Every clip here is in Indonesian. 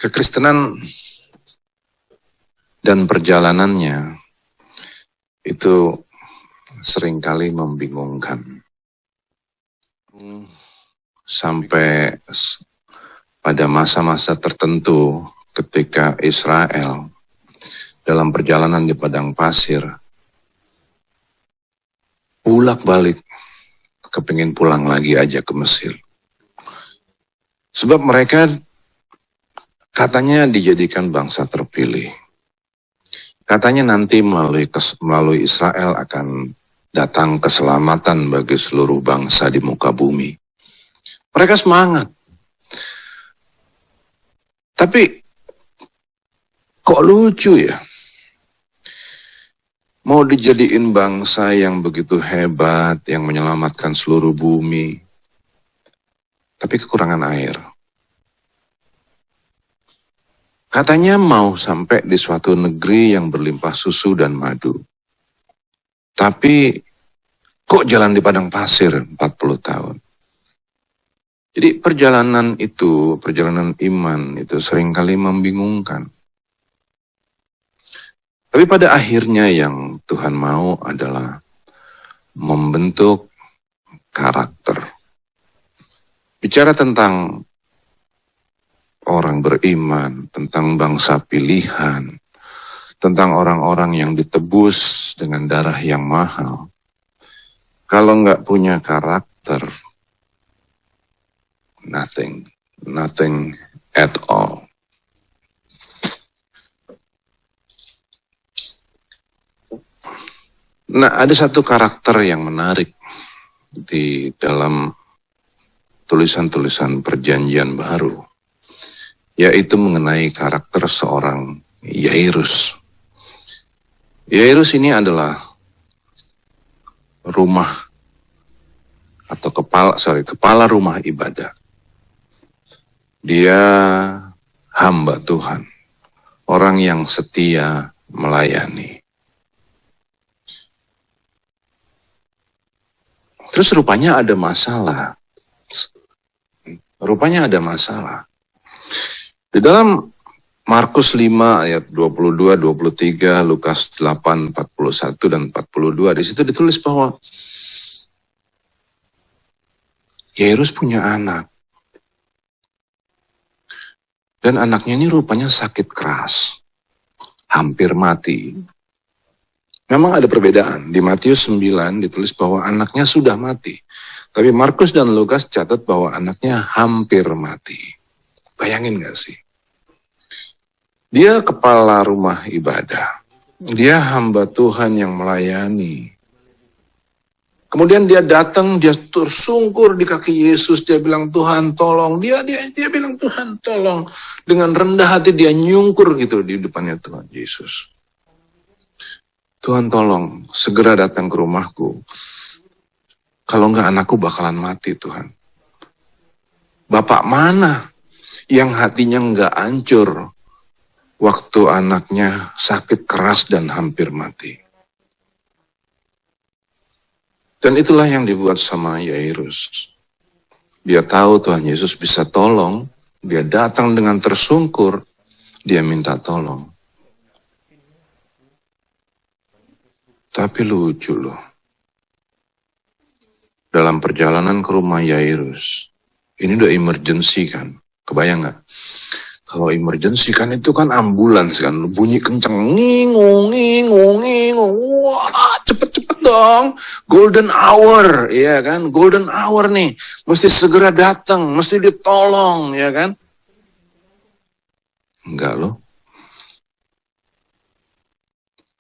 Kekristenan dan perjalanannya itu seringkali membingungkan. Sampai pada masa-masa tertentu ketika Israel dalam perjalanan di padang pasir, bolak-balik kepingin pulang lagi aja ke Mesir. Sebab mereka katanya dijadikan bangsa terpilih. Katanya nanti melalui Israel akan datang keselamatan bagi seluruh bangsa di muka bumi. Mereka semangat. Tapi kok lucu ya? Mau dijadiin bangsa yang begitu hebat, yang menyelamatkan seluruh bumi, tapi kekurangan air. Katanya mau sampai di suatu negeri yang berlimpah susu dan madu. Tapi kok jalan di padang pasir 40 tahun. Jadi perjalanan iman itu seringkali membingungkan. Tapi pada akhirnya yang Tuhan mau adalah membentuk karakter. Bicara tentang orang beriman, tentang bangsa pilihan, tentang orang-orang yang ditebus dengan darah yang mahal. Kalau nggak punya karakter, nothing at all. Nah, ada satu karakter yang menarik di dalam tulisan-tulisan perjanjian baru, yaitu mengenai karakter seorang Yairus. Yairus ini adalah kepala rumah ibadah. Dia hamba Tuhan, orang yang setia melayani. Terus rupanya ada masalah. Di dalam Markus 5 ayat 22, 23, Lukas 8, 41 dan 42, di situ ditulis bahwa Yairus punya anak. Dan anaknya ini rupanya sakit keras, hampir mati. Memang ada perbedaan. Di Matius 9 ditulis bahwa anaknya sudah mati. Tapi Markus dan Lukas catat bahwa anaknya hampir mati. Bayangin gak sih? Dia kepala rumah ibadah. Dia hamba Tuhan yang melayani. Kemudian dia datang, dia tersungkur di kaki Yesus. Dia bilang, Tuhan tolong. Dia bilang, Tuhan tolong. Dengan rendah hati dia nyungkur gitu di depannya Tuhan Yesus. Tuhan tolong, segera datang ke rumahku. Kalau enggak anakku bakalan mati Tuhan. Bapak mana yang hatinya enggak hancur waktu anaknya sakit keras dan hampir mati? Dan itulah yang dibuat sama Yairus. Dia tahu Tuhan Yesus bisa tolong, dia datang dengan tersungkur, dia minta tolong. Tapi lucu loh. Dalam perjalanan ke rumah Yairus, ini udah emergency kan? Kebayang gak? Kalau emergency kan itu kan ambulans kan, bunyi kenceng, ngingung, wah cepet-cepet dong, golden hour, ya kan? Golden hour nih, mesti segera datang, mesti ditolong, ya kan? Enggak loh.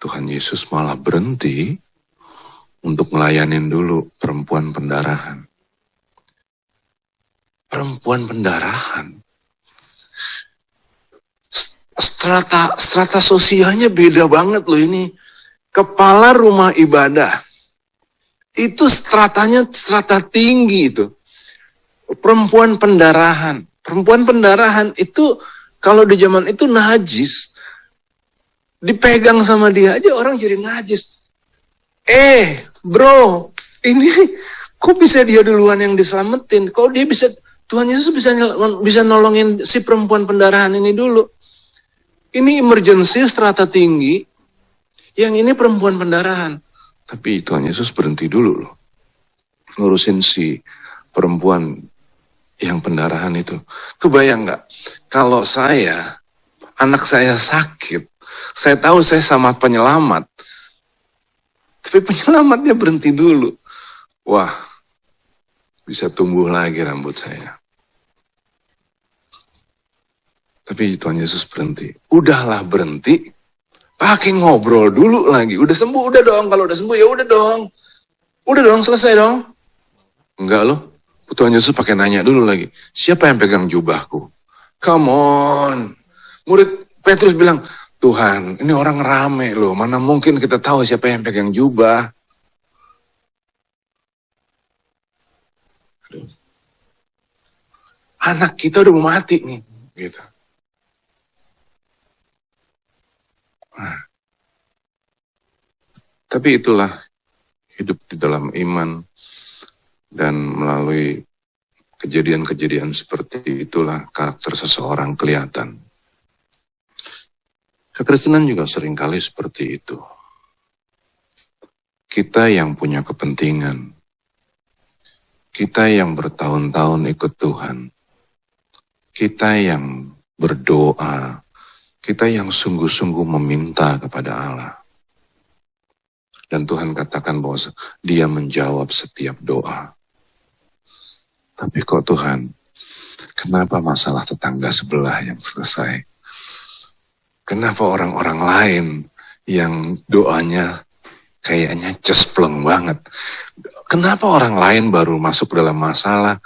Tuhan Yesus malah berhenti untuk ngelayanin dulu perempuan pendarahan. Perempuan pendarahan. Strata sosialnya beda banget loh ini. Kepala rumah ibadah. Itu stratanya strata tinggi itu. Perempuan pendarahan. Perempuan pendarahan itu kalau di zaman itu najis. Dipegang sama dia aja orang jadi najis. Bro, ini kok bisa dia duluan yang diselamatin? Kok dia bisa Tuhan Yesus bisa nolongin si perempuan pendarahan ini dulu. Ini emergency strata tinggi, yang ini perempuan pendarahan. Tapi Tuhan Yesus berhenti dulu loh, ngurusin si perempuan yang pendarahan itu. Kebayang nggak? Kalau anak saya sakit, saya tahu saya sama penyelamat, tapi penyelamatnya berhenti dulu. Wah, bisa tumbuh lagi rambut saya. Tapi Tuhan Yesus berhenti. Udahlah berhenti, pakai ngobrol dulu lagi. Udah sembuh, udah dong. Kalau udah sembuh ya udah dong. Udah dong, selesai dong. Enggak loh. Tuhan Yesus pakai nanya dulu lagi. Siapa yang pegang jubahku? Come on. Murid Petrus bilang, Tuhan, ini orang rame loh. Mana mungkin kita tahu siapa yang pegang jubah. Anak kita udah mau mati nih. Gitu. Nah, tapi itulah hidup di dalam iman, dan melalui kejadian-kejadian seperti itulah karakter seseorang kelihatan. Kekristenan juga seringkali seperti itu. Kita yang punya kepentingan, kita yang bertahun-tahun ikut Tuhan, kita yang berdoa, kita yang sungguh-sungguh meminta kepada Allah. Dan Tuhan katakan bahwa Dia menjawab setiap doa. Tapi kok Tuhan, kenapa masalah tetangga sebelah yang selesai? Kenapa orang-orang lain yang doanya kayaknya cespleng banget? Kenapa orang lain baru masuk dalam masalah,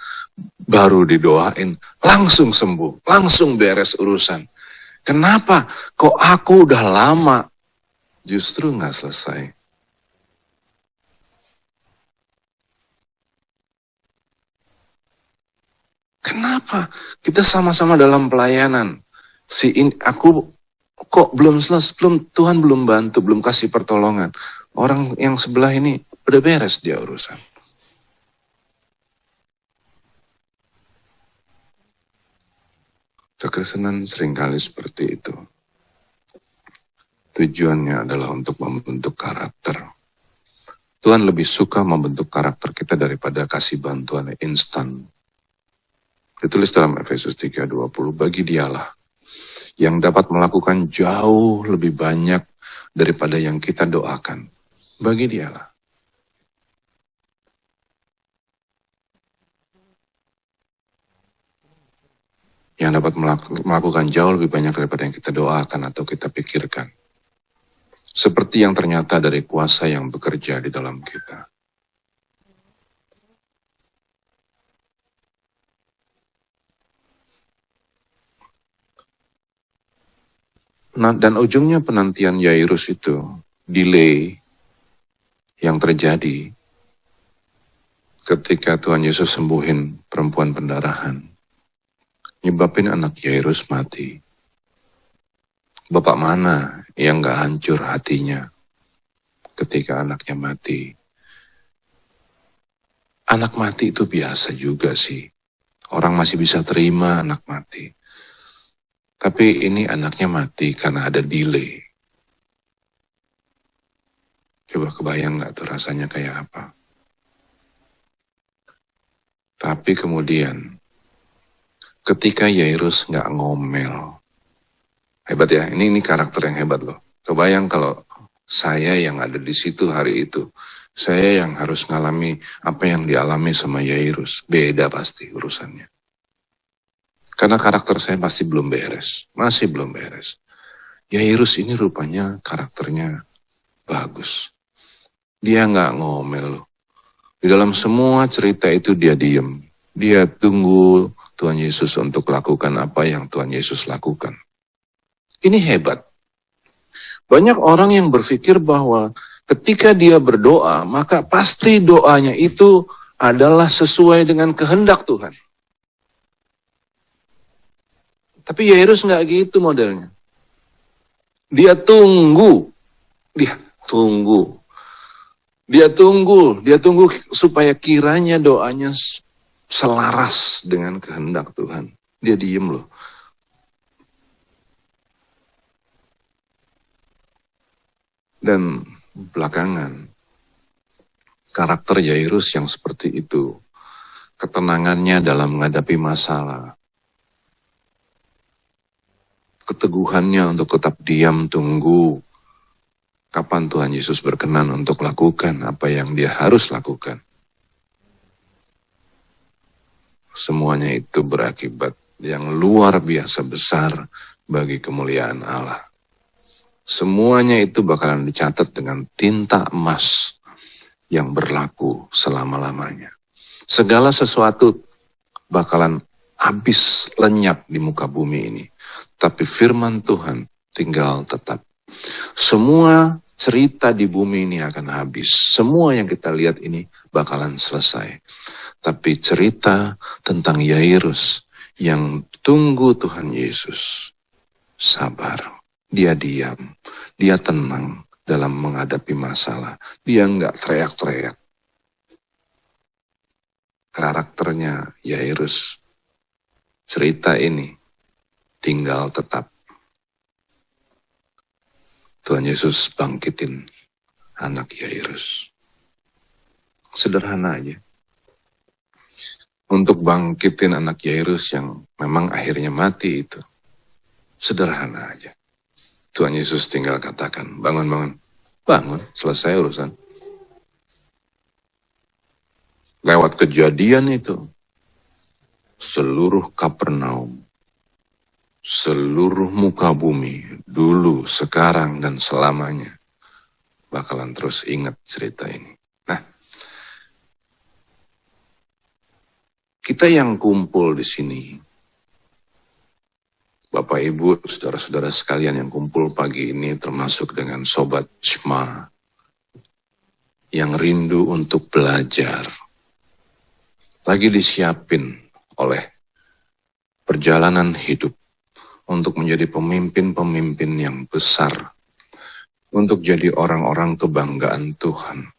baru didoain, langsung sembuh, langsung beres urusan? Kenapa kok aku udah lama justru nggak selesai? Kenapa kita sama-sama dalam pelayanan? Aku kok belum selesai, Tuhan belum bantu, belum kasih pertolongan. Orang yang sebelah ini udah beres dia urusan. Kekristenan seringkali seperti itu. Tujuannya adalah untuk membentuk karakter. Tuhan lebih suka membentuk karakter kita daripada kasih bantuan instan. Ditulis dalam Efesus 3:20, bagi Dialah yang dapat melakukan jauh lebih banyak daripada yang kita doakan. Bagi Dialah. Yang dapat melakukan jauh lebih banyak daripada yang kita doakan atau kita pikirkan. Seperti yang ternyata dari kuasa yang bekerja di dalam kita. Dan ujungnya penantian Yairus itu, delay yang terjadi ketika Tuhan Yesus sembuhin perempuan pendarahan, nyebabin anak Yairus mati. Bapak mana yang gak hancur hatinya ketika anaknya mati? Anak mati itu biasa juga sih. Orang masih bisa terima anak mati. Tapi ini anaknya mati karena ada delay. Coba kebayang gak tuh rasanya kayak apa? Tapi kemudian, ketika Yairus gak ngomel, hebat ya, ini karakter yang hebat loh. Kebayang kalau saya yang ada di situ hari itu, saya yang harus ngalami apa yang dialami sama Yairus. Beda pasti urusannya. Karena karakter saya masih belum beres. Masih belum beres. Yairus ini rupanya karakternya bagus. Dia gak ngomel loh. Di dalam semua cerita itu dia diem. Dia tunggu Tuhan Yesus untuk lakukan apa yang Tuhan Yesus lakukan. Ini hebat. Banyak orang yang berpikir bahwa ketika dia berdoa, maka pasti doanya itu adalah sesuai dengan kehendak Tuhan. Tapi Yairus nggak gitu modelnya. Dia tunggu supaya kiranya doanya selaras dengan kehendak Tuhan. Dia diem loh. Dan belakangan, karakter Yairus yang seperti itu, ketenangannya dalam menghadapi masalah, keteguhannya untuk tetap diam tunggu kapan Tuhan Yesus berkenan untuk lakukan apa yang dia harus lakukan. Semuanya itu berakibat yang luar biasa besar bagi kemuliaan Allah. Semuanya itu bakalan dicatat dengan tinta emas yang berlaku selama-lamanya. Segala sesuatu bakalan habis lenyap di muka bumi ini. Tapi firman Tuhan tinggal tetap. Semua cerita di bumi ini akan habis. Semua yang kita lihat ini bakalan selesai. Tapi cerita tentang Yairus yang tunggu Tuhan Yesus, sabar. Dia diam, dia tenang dalam menghadapi masalah. Dia enggak teriak-teriak. Karakternya Yairus, cerita ini tinggal tetap. Tuhan Yesus bangkitin anak Yairus. Sederhana aja. Untuk bangkitin anak Yairus yang memang akhirnya mati itu, sederhana aja. Tuhan Yesus tinggal katakan, bangun, selesai urusan. Lewat kejadian itu, seluruh Kapernaum, seluruh muka bumi, dulu, sekarang, dan selamanya, bakalan terus ingat cerita ini. Nah, kita yang kumpul di sini, Bapak, Ibu, saudara-saudara sekalian yang kumpul pagi ini termasuk dengan Sobat Shema yang rindu untuk belajar. Lagi disiapin oleh perjalanan hidup untuk menjadi pemimpin-pemimpin yang besar. Untuk jadi orang-orang kebanggaan Tuhan.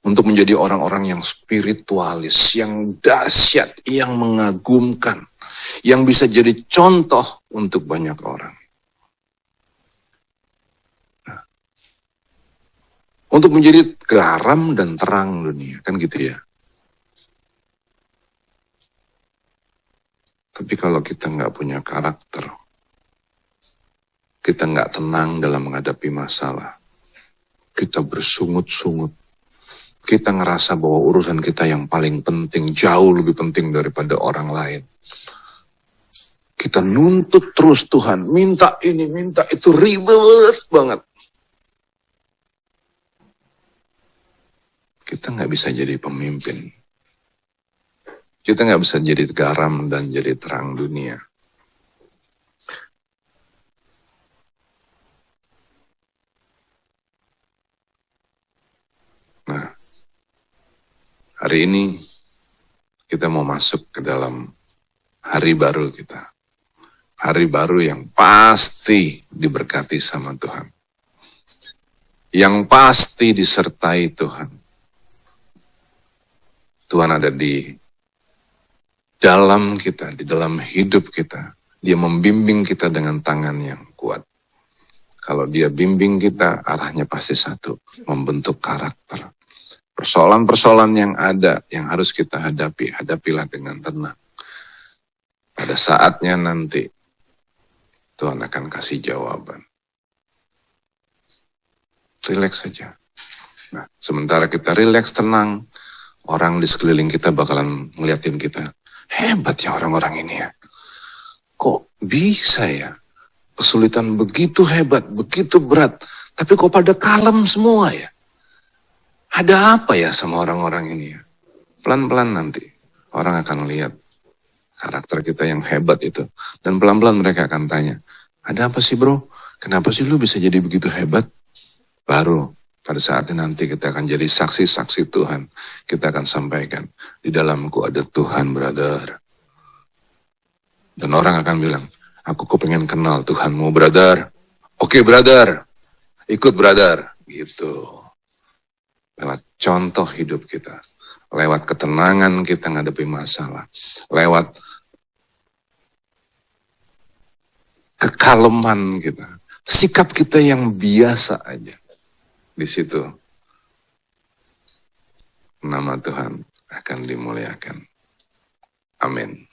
Untuk menjadi orang-orang yang spiritualis, yang dahsyat, yang mengagumkan. Yang bisa jadi contoh untuk banyak orang. Nah, untuk menjadi garam dan terang dunia, kan gitu ya. Tapi kalau kita nggak punya karakter, kita nggak tenang dalam menghadapi masalah, kita bersungut-sungut, kita ngerasa bahwa urusan kita yang paling penting, jauh lebih penting daripada orang lain. Kita nuntut terus Tuhan, minta ini, minta itu, ribet banget. Kita nggak bisa jadi pemimpin. Kita nggak bisa jadi garam dan jadi terang dunia. Nah, hari ini kita mau masuk ke dalam hari baru kita. Hari baru yang pasti diberkati sama Tuhan. Yang pasti disertai Tuhan. Tuhan ada di dalam kita, di dalam hidup kita. Dia membimbing kita dengan tangan yang kuat. Kalau dia bimbing kita, arahnya pasti satu, membentuk karakter. Persoalan-persoalan yang ada, yang harus kita hadapi, hadapilah dengan tenang. Pada saatnya nanti, Tuhan akan kasih jawaban. Rileks saja. Nah, sementara kita rileks, tenang, orang di sekeliling kita bakalan ngeliatin kita. Hebat ya orang-orang ini ya. Kok bisa ya? Kesulitan begitu hebat, begitu berat. Tapi kok pada kalem semua ya? Ada apa ya sama orang-orang ini ya? Pelan-pelan nanti orang akan lihat karakter kita yang hebat itu. Dan pelan-pelan mereka akan tanya, ada apa sih bro? Kenapa sih lu bisa jadi begitu hebat? Baru pada saatnya nanti kita akan jadi saksi-saksi Tuhan. Kita akan sampaikan, di dalamku ada Tuhan, brother. Dan orang akan bilang, aku pengen kenal Tuhanmu, brother. Oke, brother. Ikut, brother. Gitu. Lewat contoh hidup kita. lewat ketenangan kita ngadepi masalah, lewat kekaleman kita, sikap kita yang biasa aja. Di situ nama Tuhan akan dimuliakan. Amin.